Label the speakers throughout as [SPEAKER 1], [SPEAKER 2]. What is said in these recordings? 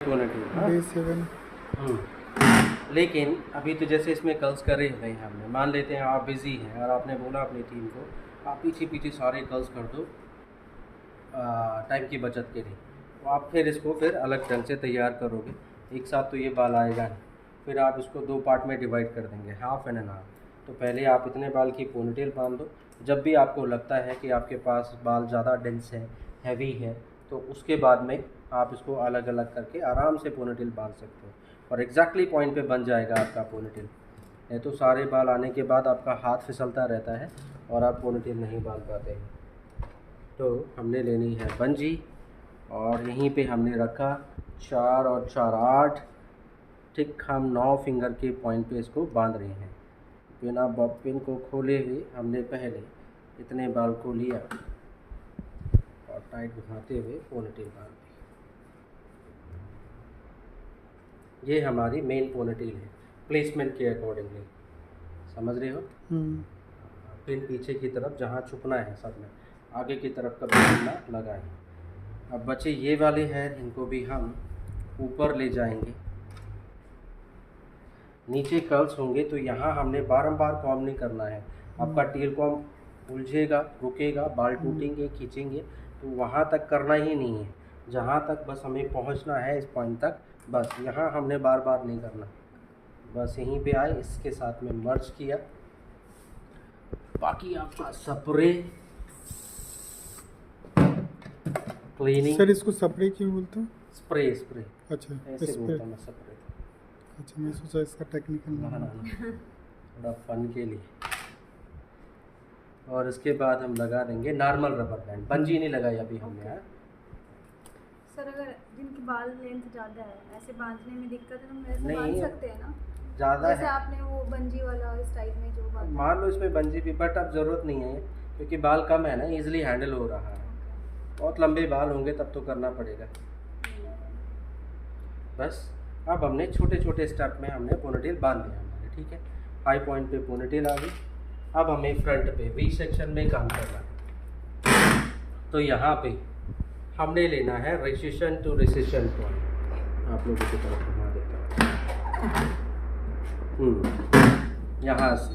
[SPEAKER 1] Day 7।
[SPEAKER 2] लेकिन अभी तो जैसे इसमें कर्ल्स करे हैं हमने, मान लेते हैं आप बिज़ी हैं और आपने बोला अपनी टीम को आप पीछे पीछे सारे कर्ल्स कर दो टाइम की बचत के लिए, तो आप फिर इसको फिर अलग ढंग से तैयार करोगे। एक साथ तो ये बाल आएगा नहीं, फिर आप इसको दो पार्ट में डिवाइड कर देंगे, हाफ एंड हाफ। तो पहले आप इतने बाल की पोनीटेल बांध दो। जब भी आपको लगता है कि आपके पास बाल ज़्यादा डेंस है, हैवी है, तो उसके बाद में आप इसको अलग अलग करके आराम से पोनीटेल बांध सकते हो और एग्जैक्टली पॉइंट पे बन जाएगा आपका पोनीटेल। नहीं तो सारे बाल आने के बाद आपका हाथ फिसलता रहता है और आप पोनीटेल नहीं बांध पाते हैं। तो हमने लेनी है बंजी और यहीं पे हमने रखा 4 और 4 8, ठीक हम 9 फिंगर के पॉइंट पे इसको बांध रहे हैं। बिना बॉबिन को खोले हुए हमने पहले इतने बाल को लिया और टाइट घुमाते हुए पोनीटेल बांध दी। ये हमारी मेन पोनीटेल है प्लेसमेंट के अकॉर्डिंगली, समझ रहे हो। पिन पीछे की तरफ जहाँ छुपना है सब में, आगे की तरफ का बिना लगाएं। अब बचे ये वाले हेयर, इनको भी हम ऊपर ले जाएंगे। नीचे कर्ल्स होंगे तो यहाँ हमने बारंबार कॉम्ब नहीं करना है। आपका टेल कॉम्ब उलझेगा, रुकेगा, बाल टूटेंगे, खींचेंगे, तो वहाँ तक करना ही नहीं है। जहाँ तक बस हमें पहुँचना है इस पॉइंट तक, बस यहाँ हमने बार बार नहीं करना। बस यहीं पे आए, इसके साथ में मर्ज किया। बाकी आपका स्प्रे क्लीनिंग।
[SPEAKER 1] सर इसको स्प्रे क्यों बोलते हैं?
[SPEAKER 2] स्प्रे स्प्रे
[SPEAKER 1] अच्छा
[SPEAKER 2] ऐसे
[SPEAKER 1] स्प्रे।
[SPEAKER 2] बोलता मैं, स्प्रे।
[SPEAKER 1] अच्छा मैं सोचा इसका टेक्निकल
[SPEAKER 2] ना
[SPEAKER 1] नाम
[SPEAKER 2] ना
[SPEAKER 1] है।
[SPEAKER 2] ना, थोड़ा फन के लिए। और इसके बाद हम लगा देंगे नॉर्मल रबर बैंड। बंजी नहीं लगाई अभी हमने यार।
[SPEAKER 3] सर अगर जिनकी बाल लेंथ ज़्यादा है, ऐसे बांधने में दिक्कत है, तो हम ऐसे
[SPEAKER 2] नहीं,
[SPEAKER 3] बांध सकते हैं ना?
[SPEAKER 2] ज़्यादा
[SPEAKER 3] जैसे
[SPEAKER 2] है,
[SPEAKER 3] आपने वो बंजी वाला इस टाइप में जो बांधा।
[SPEAKER 2] मान लो इसमें बंजी भी, बट अब ज़रूरत नहीं है क्योंकि बाल कम है ना, इजीली हैंडल हो रहा है। बहुत लंबे बाल होंगे तब तो करना पड़ेगा। बस अब हमने छोटे छोटे स्टेप में हमने पोनीटेल बांध दिया हमारे, ठीक है। हाई पॉइंट पे पोनीटेल आ गई। अब हमें फ्रंट पे वी सेक्शन में काम करना है। तो यहाँ पे हमने लेना है रिसेशन टू रिसेशन पॉइंट। आप लोगों की तरफ घुमा देता हूँ। यहाँ से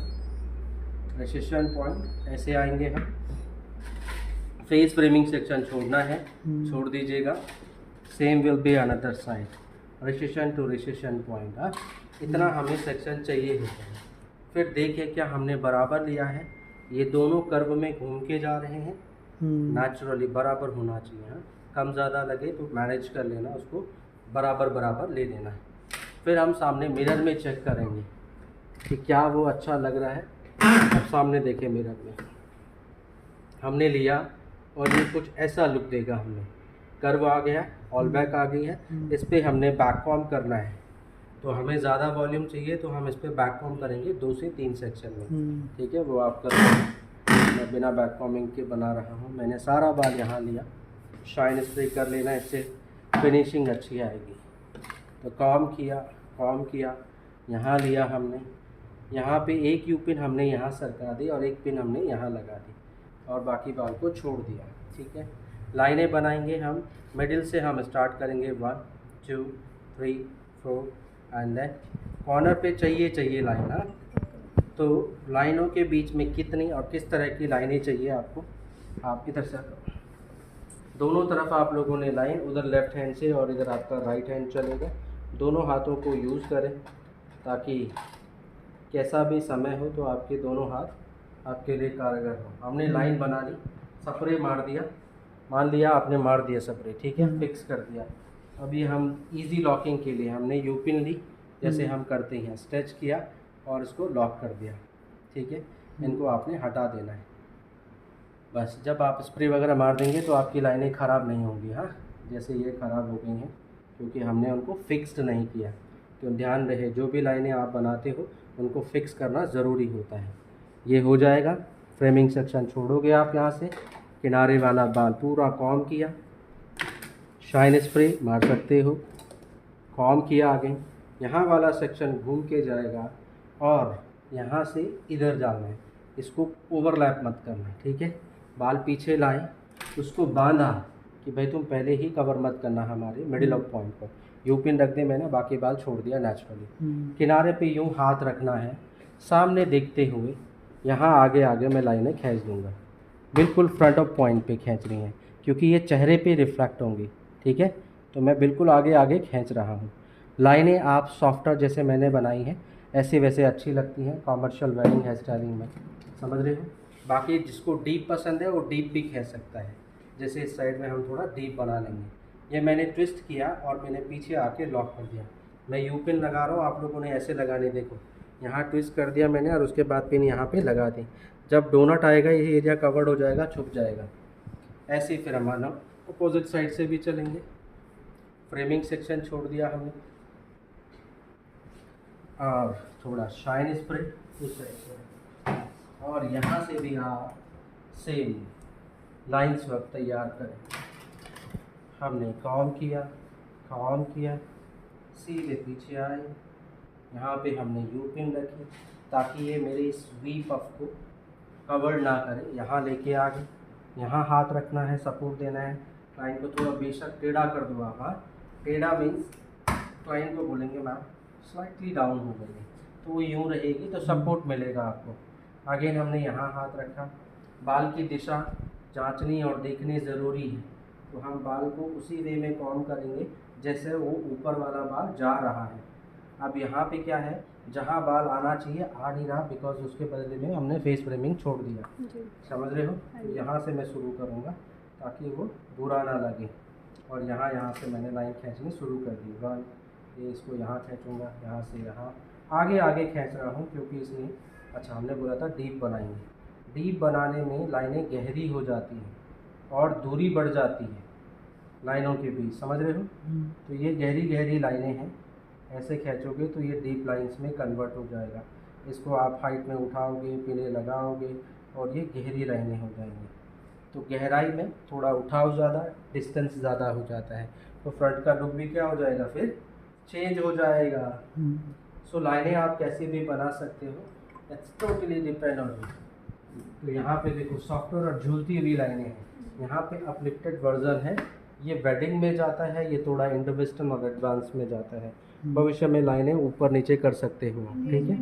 [SPEAKER 2] रिसेशन पॉइंट ऐसे आएंगे हम। फेस फ्रेमिंग सेक्शन छोड़ना है, छोड़ दीजिएगा। Same will be another side, recession to recession point. इतना हमें सेक्शन चाहिए होता है। फिर देखिए क्या हमने बराबर लिया है, ये दोनों कर्व में घूम के जा रहे हैं, नेचुरली बराबर होना चाहिए। हाँ, कम ज़्यादा लगे तो मैनेज कर लेना, उसको बराबर बराबर ले लेना है। फिर हम सामने मिरर में चेक करेंगे कि क्या वो अच्छा लग रहा है। अब सामने देखें मिरर में हमने लिया और ये कुछ ऐसा लुक देगा। हमें कर्व आ गया, ऑल बैक आ गई है, इस पर हमने बैक कॉम्ब करना है। तो हमें ज़्यादा वॉल्यूम चाहिए तो हम इस पर बैक कॉम्ब करेंगे 2 से 3 सेक्शन में, ठीक है। वो आप कर, मैं बिना बैक कॉम्बिंग के बना रहा हूँ। मैंने सारा बाल यहाँ लिया। शाइन स्प्रे कर लेना, इससे फिनिशिंग अच्छी आएगी। तो कॉम्ब किया, यहाँ लिया हमने, यहाँ पे एक यू पिन हमने यहाँ सरका दी और एक पिन हमने यहाँ लगा दी और बाकी बाल को छोड़ दिया, ठीक है। लाइनें बनाएंगे हम, मिडिल से हम स्टार्ट करेंगे 1 2 3 4 एंड देन कॉर्नर पे चाहिए लाइन। हाँ, तो लाइनों के बीच में कितनी और किस तरह की लाइनें चाहिए आपको, आप इधर से दोनों तरफ आप लोगों ने लाइन, उधर लेफ्ट हैंड से और इधर आपका राइट हैंड चलेगा। दोनों हाथों को यूज़ करें ताकि कैसा भी समय हो तो आपके दोनों हाथ आपके लिए कारगर हो। हमने लाइन बना ली, स्प्रे मार दिया, मान लिया आपने मार दिया स्प्रे, ठीक है, फिक्स कर दिया। अभी हम इजी लॉकिंग के लिए हमने यू पिन ली, जैसे हम करते हैं, स्ट्रेच किया और इसको लॉक कर दिया, ठीक है। इनको आपने हटा देना है। बस जब आप स्प्रे वगैरह मार देंगे तो आपकी लाइनें ख़राब नहीं होंगी। हाँ, जैसे ये ख़राब हो गई हैं क्योंकि हमने उनको फिक्स्ड नहीं किया। तो ध्यान रहे, जो भी लाइनें आप बनाते हो उनको फिक्स करना ज़रूरी होता है। ये हो जाएगा। फ्रेमिंग सेक्शन छोड़ोगे आप यहाँ से, किनारे वाला बाल पूरा कॉम्ब किया, शाइन स्प्रे मार सकते हो, कॉम्ब किया आगे, यहाँ वाला सेक्शन घूम के जाएगा और यहाँ से इधर जाना है। इसको ओवरलैप मत करना, ठीक है। बाल पीछे लाए, उसको बांधा कि भाई तुम पहले ही कवर मत करना हमारे मिडिल ऑफ पॉइंट पर। यू पिन रख दे मैंने, बाकी बाल छोड़ दिया नेचुरली। किनारे पे यूँ हाथ रखना है, सामने देखते हुए यहाँ आगे आगे मैं लाइनें खींच दूँगा, बिल्कुल फ्रंट ऑफ पॉइंट पे खींच रही हैं क्योंकि ये चेहरे पे रिफ्लेक्ट होंगी, ठीक है। तो मैं बिल्कुल आगे आगे खींच रहा हूँ। लाइनें आप सॉफ्टर जैसे मैंने बनाई हैं ऐसे वैसे अच्छी लगती हैं कॉमर्शियल वेडिंग हेयर स्टाइलिंग में, समझ रहे हो। बाकी जिसको डीप पसंद है वो डीप भी खींच सकता है, जैसे इस साइड में हम थोड़ा डीप बना लेंगे। ये मैंने ट्विस्ट किया और मैंने पीछे आके लॉक कर दिया। मैं यू पिन लगा रहा हूँ, आप लोगों ने ऐसे लगाने, देखो यहाँ ट्विस्ट कर दिया मैंने और उसके बाद पिन यहाँ पे लगा दी। जब डोनट आएगा ये एरिया कवर्ड हो जाएगा, छुप जाएगा। ऐसे ही फिर हमारा अपोजिट साइड से भी चलेंगे। फ्रेमिंग सेक्शन छोड़ दिया हमने और थोड़ा शाइन स्प्रे इस साइड से, और यहाँ से भी आप सेम लाइन्स वर्क तैयार करें। हमने कॉम किया, सीधे पीछे आए, यहाँ पे हमने यू पिन रखी ताकि ये मेरे इस वी पफ को कवर ना करे। यहाँ लेके आ गए, यहाँ हाथ रखना है, सपोर्ट देना है। क्लाइंट को थोड़ा बेशक टेढ़ा कर दो आप, हाँ टेढ़ा मीन्स क्लाइंट को बोलेंगे मैम स्लाइटली डाउन हो गई है, तो वो यूँ रहेगी तो सपोर्ट मिलेगा आपको। अगेन हमने यहाँ हाथ रखा। बाल की दिशा जांचनी और देखनी ज़रूरी है, तो हम बाल को उसी वे में कॉम करेंगे जैसे वो ऊपर वाला बाल जा रहा है। अब यहाँ पे क्या है, जहाँ बाल आना चाहिए आ नहीं रहा, बिकॉज उसके बदले में हमने फेस फ्रेमिंग छोड़ दिया, समझ रहे हो। तो यहाँ से मैं शुरू करूँगा ताकि वो बुरा ना लगे, और यहाँ से मैंने लाइन खींचनी शुरू कर दी। वन, ये इसको यहाँ खींचूँगा, यहाँ से यहाँ आगे आगे खींच रहा हूँ क्योंकि इसमें अच्छा हमने बोला था डीप बनाएंगे। डीप बनाने में लाइनें गहरी हो जाती हैं और दूरी बढ़ जाती है लाइनों के बीच, समझ रहे हो। तो ये गहरी गहरी लाइनें हैं, ऐसे खींचोगे तो ये डीप लाइंस में कन्वर्ट हो जाएगा। इसको आप हाइट में उठाओगे, पिने लगाओगे और ये गहरी लाइनें हो जाएंगी। तो गहराई में थोड़ा उठाव ज़्यादा, डिस्टेंस ज़्यादा हो जाता है, तो फ्रंट का लुक भी क्या हो जाएगा, फिर चेंज हो जाएगा। सो लाइनें आप कैसे भी बना सकते हो, it's totally depend on you. तो यहाँ पे देखो सॉफ्टवेयर और झूलती हुई लाइनें हैं। यहाँ पे अपलिफ्टेड वर्जन है, ये वेडिंग में जाता है, ये थोड़ा इंडो वेस्टर्न और एडवांस में जाता है। भविष्य में लाइनें ऊपर नीचे कर सकते हो, ठीक है,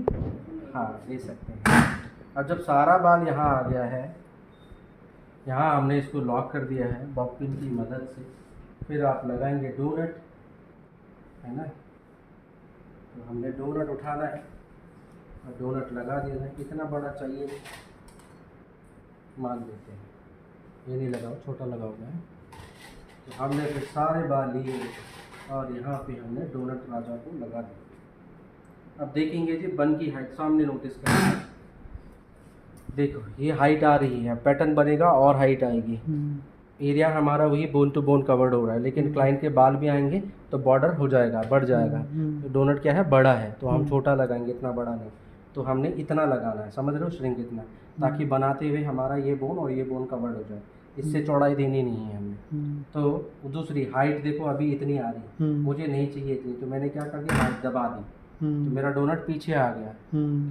[SPEAKER 2] हाँ दे सकते हैं। अब जब सारा बाल यहाँ आ गया है, यहाँ हमने इसको लॉक कर दिया है बॉब पिन की मदद से। फिर आप लगाएंगे डोनट, है ना। तो हमने डोनट उठाना है और डोनट लगा देना है। कितना बड़ा चाहिए मान लेते हैं, ये नहीं लगाओ, छोटा लगाओगे। तो हमने फिर सारे बाल लिए और यहाँ पे हमने डोनट राजा को लगा दिया। अब देखेंगे जी बन की हाइट, सामने नोटिस करेंगे, देखो ये हाइट आ रही है, पैटर्न बनेगा और हाइट आएगी। एरिया हमारा वही बोन टू बोन कवर्ड हो रहा है, लेकिन क्लाइंट के बाल भी आएंगे तो बॉर्डर हो जाएगा, बढ़ जाएगा। तो डोनट क्या है, बड़ा है, तो हम छोटा लगाएंगे, इतना बड़ा नहीं। तो हमने इतना लगाना है, समझ रहे हो, श्रिंक इतना, ताकि बनाते हुए हमारा ये बोन और ये बोन कवर्ड हो जाए। इससे चौड़ाई देनी नहीं है हमें। तो दूसरी हाइट देखो अभी इतनी आ रही, मुझे नहीं चाहिए इतनी, तो मैंने क्या कर दिया, हाइट दबा दी, तो मेरा डोनट पीछे आ गया।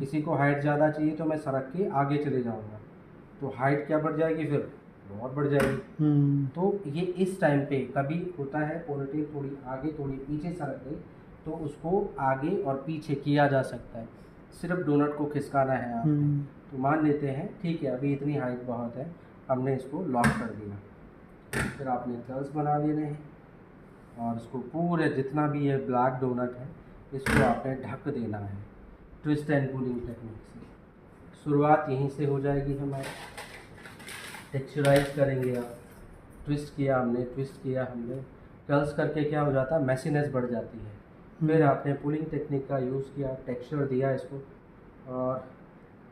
[SPEAKER 2] किसी को हाइट ज़्यादा चाहिए तो मैं सरक के आगे चले जाऊँगा, तो हाइट क्या बढ़ जाएगी, फिर बहुत बढ़ जाएगी। तो ये इस टाइम पे कभी होता है पोनीटेल थोड़ी आगे थोड़ी पीछे सरक गई, तो उसको आगे और पीछे किया जा सकता है, सिर्फ डोनट को खिसकाना है आपको। तो मान लेते हैं ठीक है अभी इतनी हाइट बहुत है, हमने इसको लॉक कर दिया। फिर आपने कर्ल्स बना लेने हैं और इसको पूरे जितना भी ये ब्लैक डोनट है इसको आपने ढक देना है ट्विस्ट एंड पुलिंग टेक्निक से। शुरुआत यहीं से हो जाएगी हमारी। टेक्सचराइज करेंगे आप, ट्विस्ट किया हमने, कर्ल्स करके क्या हो जाता है, मैसीनेस बढ़ जाती है। फिर आपने पुलिंग टेक्निक का यूज़ किया, टेक्सचर दिया इसको, और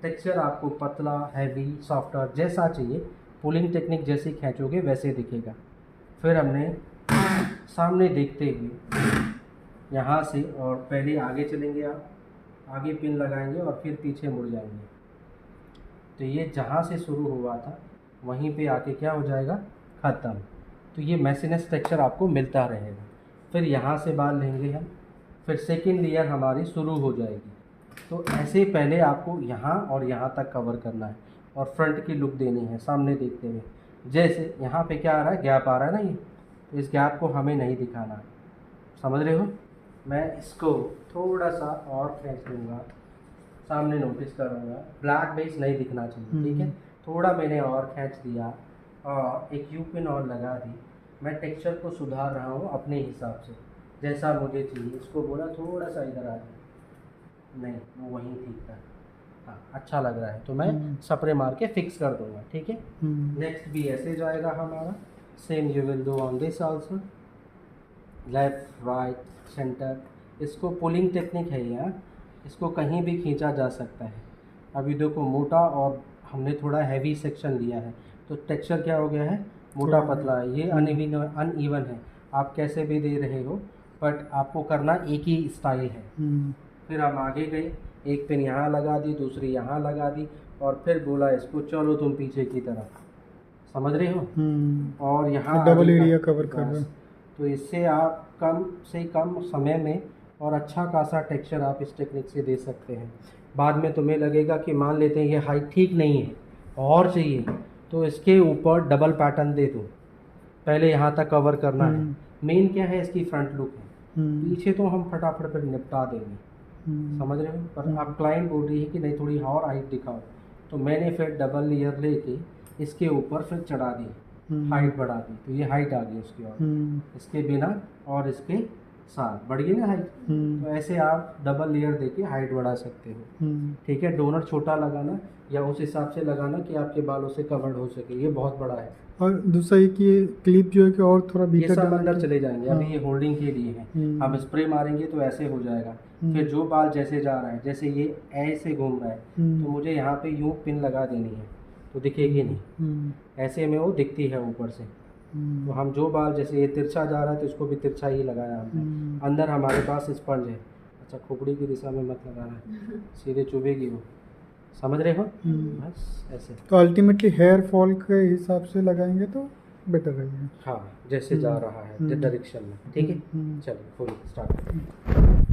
[SPEAKER 2] टेक्सचर आपको पतला, हैवी, सॉफ्टर जैसा चाहिए, पुलिंग टेक्निक जैसे खींचोगे वैसे दिखेगा। फिर हमने सामने देखते हुए यहाँ से, और पहले आगे चलेंगे आप, आगे पिन लगाएंगे और फिर पीछे मुड़ जाएंगे। तो ये जहाँ से शुरू हुआ था वहीं पे आके क्या हो जाएगा, ख़त्म। तो ये मैसीनेस टेक्सचर आपको मिलता रहेगा। फिर यहाँ से बाल लेंगे हम, फिर सेकेंड लेयर हमारी शुरू हो जाएगी। तो ऐसे पहले आपको यहाँ और यहाँ तक कवर करना है और फ्रंट की लुक देनी है सामने देखते हुए। जैसे यहाँ पे क्या आ रहा है, गैप आ रहा है ना ये, तो इस गैप को हमें नहीं दिखाना है, समझ रहे हो। मैं इसको थोड़ा सा और खींच लूँगा, सामने नोटिस करूँगा, ब्लैक बेस नहीं दिखना चाहिए, ठीक है। थोड़ा मैंने और खींच दिया और एक यू पिन और लगा दी। मैं टेक्सचर को सुधार रहा हूँ अपने हिसाब से, जैसा मुझे चाहिए। इसको बोला थोड़ा सा इधर आ जाए, नहीं वो वहीं ठीक था, हाँ अच्छा लग रहा है, तो मैं स्प्रे मार के फिक्स कर दूंगा, ठीक है। नेक्स्ट भी ऐसे जाएगा हमारा, same you will do on this also, left right centre. इसको पुलिंग टेक्निक है यार, इसको कहीं भी खींचा जा सकता है। अभी देखो मोटा और हमने थोड़ा हैवी सेक्शन लिया है, तो टेक्सचर क्या हो गया है, मोटा पतला है, ये अनइवन है। आप कैसे भी दे रहे हो, बट आपको करना एक ही स्टाइल है। फिर हम आगे गए, एक पिन यहाँ लगा दी, दूसरी यहाँ लगा दी, और फिर बोला इसको चलो तुम पीछे की तरफ, समझ रहे हो। और यहाँ
[SPEAKER 1] डबल
[SPEAKER 2] आगे का-
[SPEAKER 1] एरिया कवर कर रहे
[SPEAKER 2] बस।
[SPEAKER 1] हो।
[SPEAKER 2] तो इससे आप कम से कम समय में और अच्छा खासा टेक्सचर आप इस टेक्निक से दे सकते हैं। बाद में तुम्हें लगेगा कि मान लेते हैं ये हाइट ठीक नहीं है और चाहिए, तो इसके ऊपर डबल पैटर्न दे दो, पहले यहाँ तक कवर करना है। मेन क्या है, इसकी फ्रंट लुक है, पीछे तो हम फटाफट फिर निपटा देंगे, समझ रहे हो। पर अब क्लाइंट बोल रही है कि नहीं थोड़ी और हाइट दिखाओ, तो मैंने फिर डबल लेयर लेके इसके ऊपर फिर चढ़ा दी, हाइट बढ़ा दी, तो ये हाइट आ गई उसकी, और इसके बिना और इसके साथ बढ़ गई ना हाइट। तो ऐसे आप डबल लेयर देके हाइट बढ़ा सकते हो, ठीक है। डोनर छोटा लगाना या उस हिसाब से लगाना कि आपके बालों से कवर्ड हो सके, ये बहुत बड़ा है।
[SPEAKER 1] और दूसरा ये कि ये क्लिप जो है कि और थोड़ा
[SPEAKER 2] ये
[SPEAKER 1] भीतर
[SPEAKER 2] सब
[SPEAKER 1] डालना
[SPEAKER 2] अंदर
[SPEAKER 1] है।
[SPEAKER 2] चले जाएंगे, अभी ये होल्डिंग के लिए है। हम स्प्रे मारेंगे तो ऐसे हो जाएगा, फिर जो बाल जैसे जा रहा है, जैसे ये ऐसे घूम रहा है, तो मुझे यहाँ पे यूं पिन लगा देनी है, तो दिखेगी नहीं, ऐसे में वो दिखती है ऊपर से। तो हम जो बाल, जैसे ये तिरछा जा रहा है तो इसको भी तिरछा ही लगाया हमने। अंदर हमारे पास स्पंज है, अच्छा खोपड़ी की दिशा में मत लगाना, सीधे चुभेगी वो, समझ रहे हो। बस ऐसे,
[SPEAKER 1] तो अल्टीमेटली हेयर फॉल के हिसाब से लगाएंगे तो बेटर रहेगा।
[SPEAKER 2] हाँ जैसे जा रहा है डायरेक्शन में, ठीक है। चलो फुल स्टार्ट।